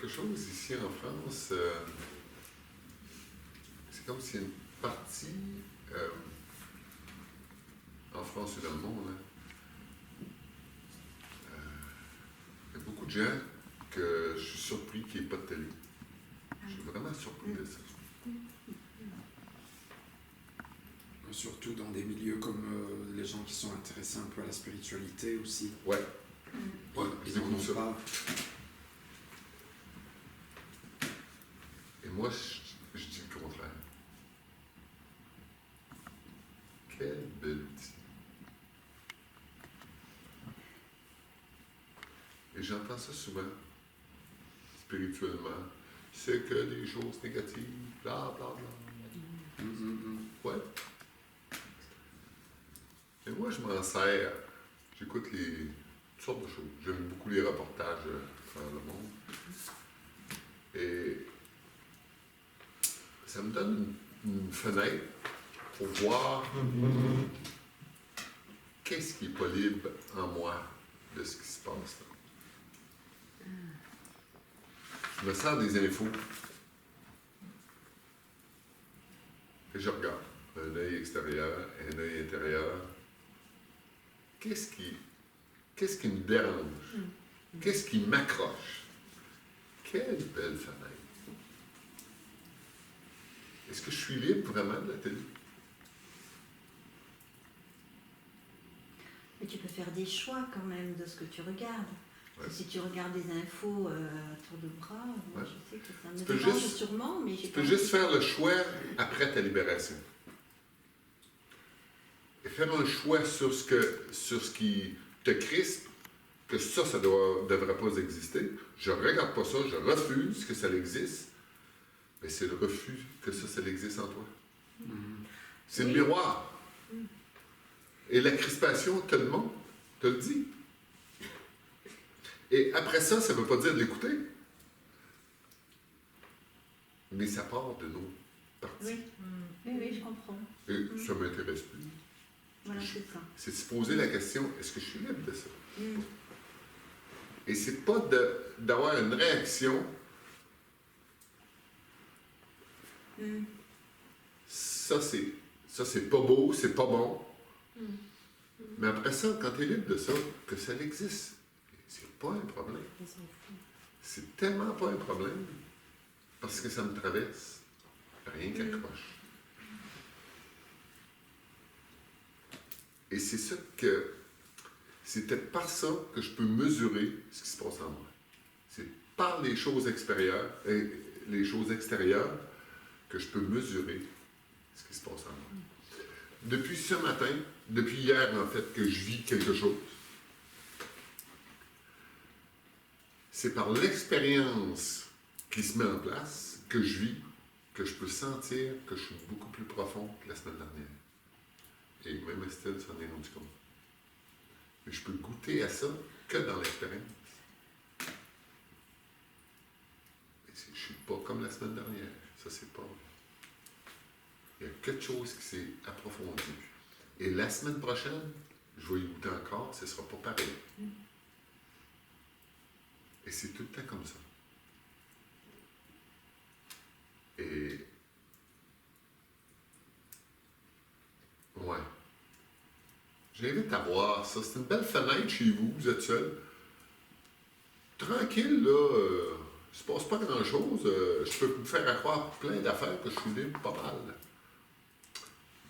chose ici en France. C'est comme s'il y a une partie, en France et dans le monde, hein, il y a beaucoup de gens que je suis surpris qu'il n'y ait pas de télé. Je suis vraiment surpris de ça. Surtout dans des milieux comme les gens qui sont intéressés un peu à la spiritualité aussi. Ouais. Ouais, Ils c'est n'en comme ont ça. pas. Et moi, je dis le contraire. Quelle belle petite. Et j'entends ça souvent, spirituellement. C'est que des choses négatives, bla bla bla. Ouais. Et moi, je m'en sers. J'écoute toutes sortes de choses. J'aime beaucoup les reportages dans le monde. Et ça me donne une fenêtre pour voir qu'est-ce qui n'est pas libre en moi de ce qui se passe là. Je me sers des infos et je regarde. Un œil extérieur, un œil intérieur. Qu'est-ce qui me dérange? Qu'est-ce qui m'accroche? Quelle belle fenêtre! Est-ce que je suis libre vraiment de la télé? Mais tu peux faire des choix quand même de ce que tu regardes. Ouais. Si tu regardes des infos à tour de bras, moi Ouais. je sais que ça me Tu peux dérange juste- sûrement, mais j'ai Tu peux pas juste envie. faire le choix après ta libération. Et faire un choix sur ce qui te crispe, que ça ne devrait pas exister. Je ne regarde pas ça, je refuse que ça existe. Mais c'est le refus que ça existe en toi. C'est le Oui. miroir. Et la crispation te le montre, te le dit. Et après ça ne veut pas dire de l'écouter. Mais ça part de nos parties. Oui. Oui, je comprends. Et ça ne m'intéresse plus. Voilà, c'est ça. C'est de se poser la question, est-ce que je suis libre de ça? Mm. Et c'est pas d'avoir une réaction. Mm. Ça, c'est pas beau, c'est pas bon. Mais après ça, quand tu es libre de ça, que ça existe, c'est pas un problème. C'est tellement pas un problème. Parce que ça me traverse. Rien qu'accroche. Et c'est ça que... C'était par ça que je peux mesurer ce qui se passe en moi. C'est par les choses extérieures, que je peux mesurer ce qui se passe en moi. Depuis ce matin, depuis hier en fait, que je vis quelque chose, c'est par l'expérience qui se met en place, que je vis, que je peux sentir que je suis beaucoup plus profond que la semaine dernière. Et même Estelle s'en est rendu compte. Mais je peux goûter à ça que dans l'expérience. Je ne suis pas comme la semaine dernière. Ça, c'est pas... Il y a quelque chose qui s'est approfondi. Et la semaine prochaine, je vais y goûter encore, ce ne sera pas pareil. Et c'est tout le temps comme ça. Et... Ouais. J'invite à voir ça. C'est une belle fenêtre chez vous, vous êtes seul. Tranquille, là, il ne se passe pas grand-chose. Je peux vous faire croire plein d'affaires que je suis libre pas mal.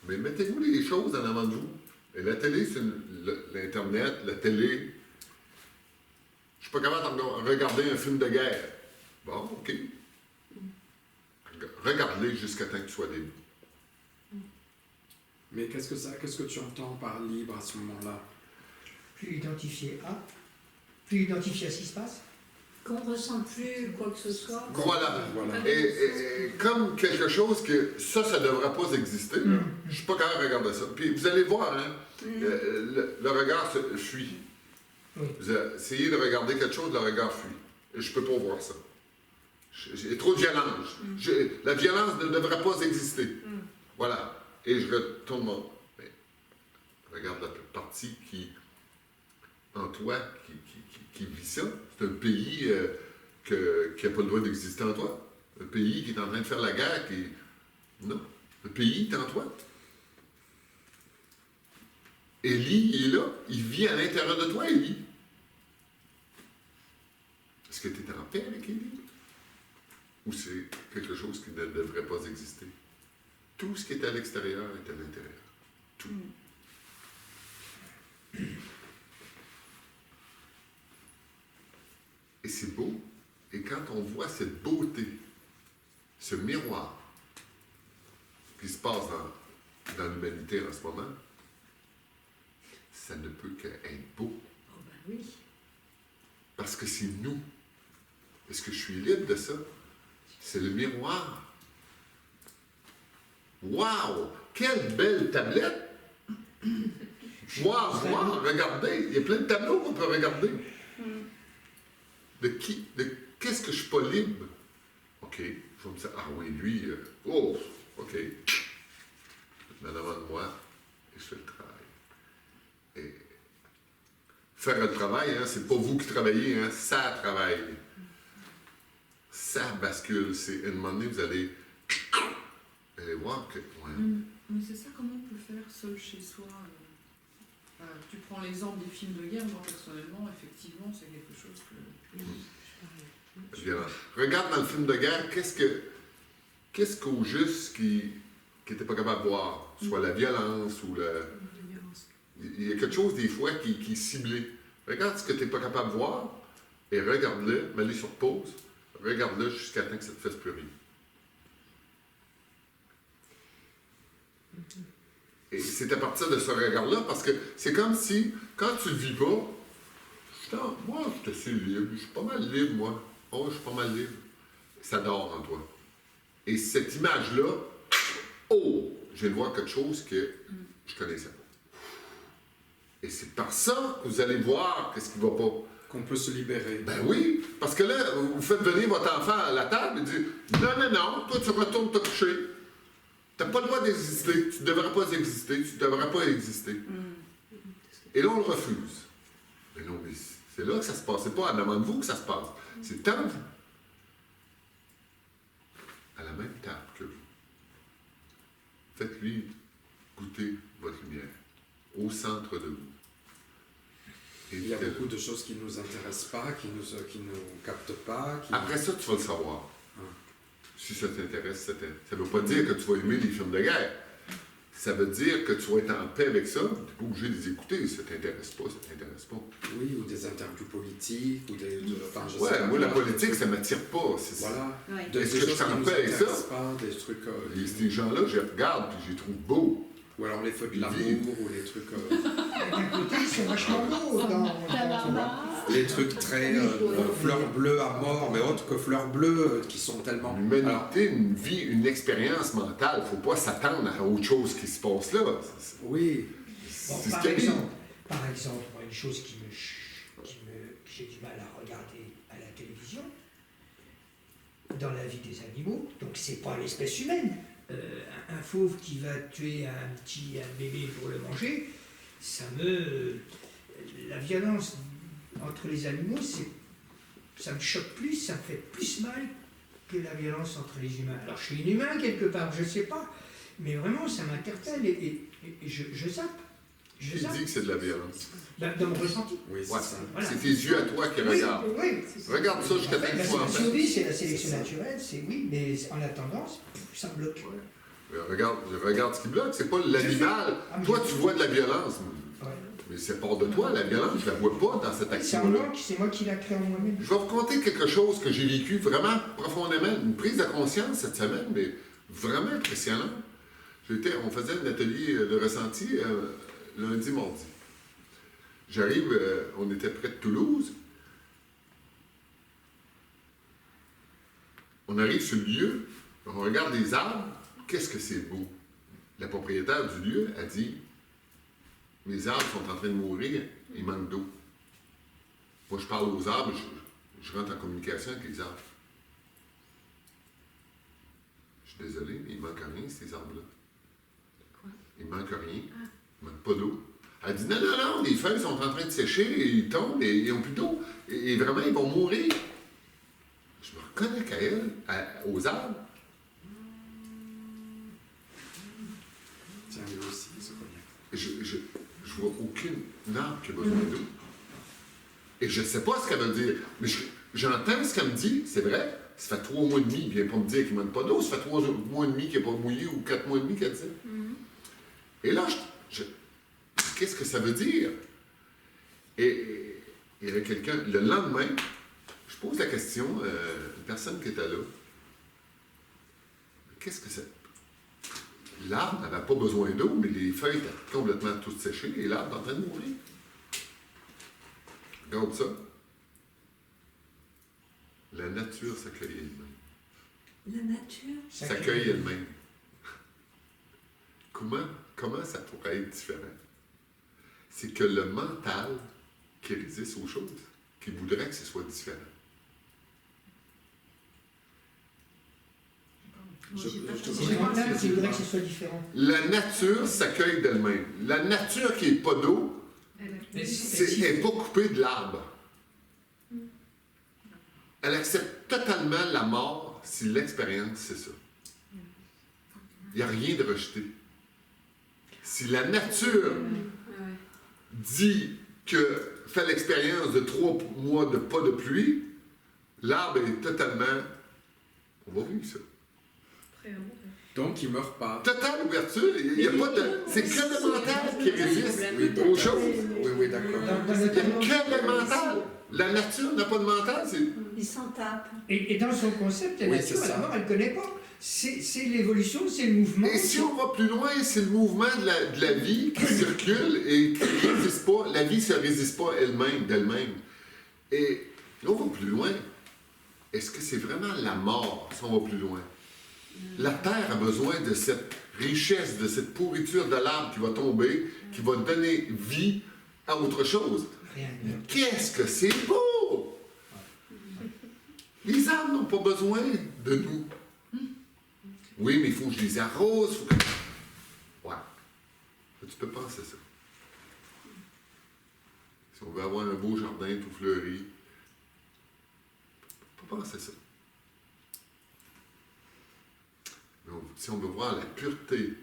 Mais mettez-vous les choses en avant de vous. Et la télé, c'est l'Internet, la télé. Je suis pas capable de regarder un film de guerre. Bon, OK. Regarde-les jusqu'à temps que tu sois libre. Mais qu'est-ce que tu entends par libre à ce moment-là? Plus identifié à ce qui se passe. Qu'on ressent plus quoi que ce soit. Voilà. Voilà. Et comme quelque chose que ça ne devrait pas exister, là, je ne suis pas capable de regarder ça. Puis vous allez voir, hein, le regard fuit. Oui. Vous essayez de regarder quelque chose, le regard fuit. Et je ne peux pas voir ça. J'ai trop de violence. La violence ne devrait pas exister. Voilà. Et je retourne mon... Mais, regarde la partie qui, en toi, qui vit ça. C'est un pays qui n'a pas le droit d'exister en toi. Le pays qui est en train de faire la guerre, Non. Le pays est en toi. Élie, il est là. Il vit à l'intérieur de toi, Élie. Est-ce que tu es en paix avec Élie? Ou c'est quelque chose qui ne devrait pas exister? Tout ce qui est à l'extérieur est à l'intérieur. Tout. Et c'est beau. Et quand on voit cette beauté, ce miroir qui se passe dans l'humanité en ce moment, ça ne peut qu'être beau. Oh ben oui. Parce que c'est nous. Est-ce que je suis libre de ça? C'est le miroir. Wow! Quelle belle tablette! Wow, regardez! Il y a plein de tableaux qu'on peut regarder. De qu'est-ce que je suis pas libre? OK. Je vais me dire, ah oui, lui, OK. Je me demande moi et je fais le travail. Et faire le travail, hein, c'est pas vous qui travaillez, hein, ça travaille. Ça bascule. C'est, à un moment donné, vous allez voir que... Ouais. Mais c'est ça, comment on peut faire seul chez soi tu prends l'exemple des films de guerre, moi personnellement, effectivement, c'est quelque chose que... Bien, regarde dans le film de guerre, qu'est-ce qu'au juste qui n'était pas capable de voir? Soit la violence ou le... Il y a quelque chose des fois qui est ciblé. Regarde ce que tu n'es pas capable de voir et regarde-le, mets-le sur pause, regarde-le jusqu'à temps que ça ne te fasse plus rien. Et c'est à partir de ce regard-là, parce que c'est comme si, quand tu ne le vis pas, moi, je suis libre, je suis pas mal libre, moi. Oh, je suis pas mal libre. Ça dort en toi. Et cette image-là, je viens de voir quelque chose que je connaissais pas. Et c'est par ça que vous allez voir qu'est-ce qui ne va pas. Qu'on peut se libérer. Ben oui, parce que là, vous faites venir votre enfant à la table et dites non, toi tu retournes te coucher. Tu n'as pas le droit d'exister, tu ne devrais pas exister, tu ne devrais pas exister. Et là, on le refuse. Mais non, mais c'est là que ça se passe, c'est pas en avant de vous que ça se passe. C'est en vous. À la même table que vous. Faites-lui goûter votre lumière au centre de vous. Il y a beaucoup de choses qui ne nous intéressent pas, qui nous captent pas. Après ça, tu vas le savoir. Si ça t'intéresse, ça ne veut pas dire que tu vas aimer les films de guerre. Ça veut dire que tu vas être en paix avec ça. Tu n'es pas obligé de les écouter. Ça ne t'intéresse pas, ça ne t'intéresse pas. Oui, ou des interviews politiques, ou des... ouais, moi, la politique, ça ne m'attire pas. Voilà. Ouais. Des Est-ce que choses je suis qui en nous paix avec ça? intéressent pas, des trucs... Ces gens-là, je les regarde et je les trouve beaux. Ou alors les feux de l'amour, ou les trucs... D'un côté, c'est vachement beau. les trucs très fleurs bleues à mort, mais autres que fleurs bleues, qui sont tellement... L'humanité, une vie, une expérience mentale. Il ne faut pas s'attendre à autre chose qui se passe là. Oui. Bon, C'est par ce qu'il y a. exemple, moi, une chose que j'ai du mal à regarder à la télévision, dans la vie des animaux, donc c'est pas l'espèce humaine. Un fauve qui va tuer un bébé pour le manger, la violence entre les animaux, ça me choque plus, ça me fait plus mal que la violence entre les humains. Alors je suis inhumain quelque part, je sais pas, mais vraiment ça m'interpelle et je zappe. Qui dit que c'est de la violence? Dans mon ressenti. Oui, c'est Ouais. ça. Voilà. C'est tes yeux à toi qui regardent. Oui. Regarde ça jusqu'à temps que La tu sois en paix. survie, c'est la sélection naturelle, c'est oui, mais en attendant, ça bloque. Ouais. Regarde ce qui bloque, c'est pas l'animal. Toi, tu vois de la violence. Ouais. Mais c'est part de toi, la violence, je la vois pas dans cette C'est action-là. moi qui la crée en moi-même. Je vais vous conter quelque chose que j'ai vécu vraiment profondément, une prise de conscience cette semaine, mais vraiment impressionnante. On faisait un atelier de ressenti lundi, mardi. J'arrive, on était près de Toulouse. On arrive sur le lieu, on regarde les arbres, qu'est-ce que c'est beau. La propriétaire du lieu a dit, mes arbres sont en train de mourir, il manque d'eau. Moi, je parle aux arbres, je rentre en communication avec les arbres. Je suis désolé, mais il manque rien, ces arbres-là. Quoi? Il manque rien, il manque pas d'eau. Elle dit, non, les feuilles sont en train de sécher, ils tombent, et ils n'ont plus d'eau. Et vraiment, ils vont mourir. connecte à elle, aux arbres. Tiens, lui aussi, il se connecte. Je vois aucune arbre qui a besoin d'eau. Et je ne sais pas ce qu'elle veut dire. Mais j'entends ce qu'elle me dit, c'est vrai. Ça fait 3 mois et demi, il ne vient pas me dire qu'il ne manque pas d'eau. Ça fait 3 mois et demi qu'il n'est pas mouillé ou 4 mois et demi qu'elle dit. Et là, qu'est-ce que ça veut dire? Et il y avait quelqu'un, le lendemain, je pose la question à une personne qui était là. Qu'est-ce que c'est? L'arbre n'avait pas besoin d'eau, mais les feuilles étaient complètement toutes séchées et l'arbre est en train de mourir. Regarde ça. La nature s'accueille elle-même. La nature. S'accueille elle-même. Comment ça pourrait être différent? C'est que le mental qui résiste aux choses, qui voudrait que ce soit différent. C'est le mental qui voudrait que ce soit différent. La nature s'accueille d'elle-même. La nature qui n'est pas d'eau, Mais elle n'est pas coupée de l'arbre. Elle accepte totalement la mort si l'expérience, c'est ça. Il n'y a rien de rejeté. Si la nature dit que fait l'expérience de 3 mois de pas de pluie, l'arbre est totalement... On va vivre ça. Donc, il ne meurt pas. Totale ouverture, il n'y a pas de... C'est que le mental qui résiste Oui, aux choses. Oui, d'accord. Dans Il n'y a le que le mental. La nature n'a pas de mental, c'est... Ils s'en tapent. Et dans son concept, la Oui, nature, c'est ça. d'abord, elle ne connaît pas. C'est l'évolution, c'est le mouvement. Et si on va plus loin, c'est le mouvement de la vie qui circule et qui ne résiste pas. La vie ne se résiste pas elle-même, d'elle-même. Et là, on va plus loin. Est-ce que c'est vraiment la mort, si on va plus loin? La Terre a besoin de cette richesse, de cette pourriture de l'arbre qui va tomber, qui va donner vie à autre chose. Rien. Qu'est-ce que c'est beau! Les arbres n'ont pas besoin de nous. Oui, mais il faut que je les arrose. Ouais. Tu peux penser ça. Si on veut avoir un beau jardin tout fleuri, on peut penser ça. Mais si on veut voir la pureté,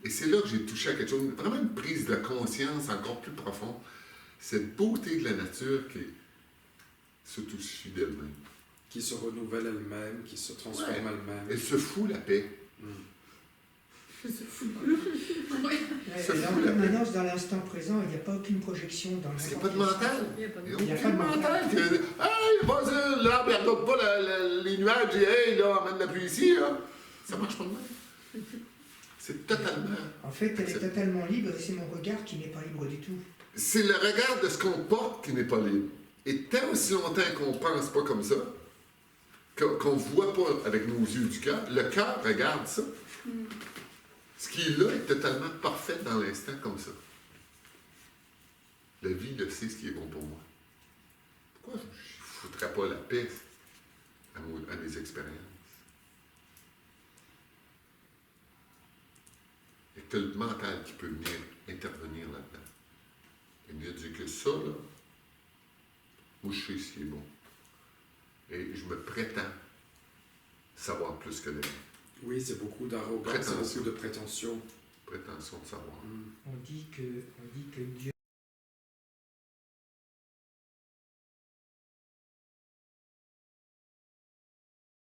et c'est là que j'ai touché à quelque chose, vraiment une prise de conscience encore plus profonde, cette beauté de la nature qui s'autosuffit d'elle-même. Qui se renouvelle elle-même, qui se transforme Ouais. elle-même. Elle se fout la paix. Oui. Ça Dans fout la paix. l'immanence, dans l'instant présent, il n'y a pas aucune projection dans Parce qu'il le n'y a pas de mental. Il n'y a pas de Il Il n'y y a a aucun pas de mental qui dit hey, vas-y, l'arbre, il ne regarde pas les nuages et hey, là, emmène la pluie ici. Là. Ça marche pas de même. C'est totalement. En fait, elle est totalement libre et c'est mon regard qui n'est pas libre du tout. C'est le regard de ce qu'on porte qui n'est pas libre. Et tant aussi longtemps qu'on ne pense pas comme ça, qu'on ne voit pas avec nos yeux du cœur, le cœur regarde ça. Ce qui est là est totalement parfait dans l'instant comme ça. La vie le sait ce qui est bon pour moi. Pourquoi je ne foutrais pas la paix à mes expériences? Et que le mental qui peut venir intervenir là-dedans. Et me dire que ça, là, moi je sais ce qui est bon. Et je me prétends savoir plus que la vie. Oui, c'est beaucoup d'arrogance, c'est Prétention. beaucoup de prétention. Prétention de savoir. On dit que Dieu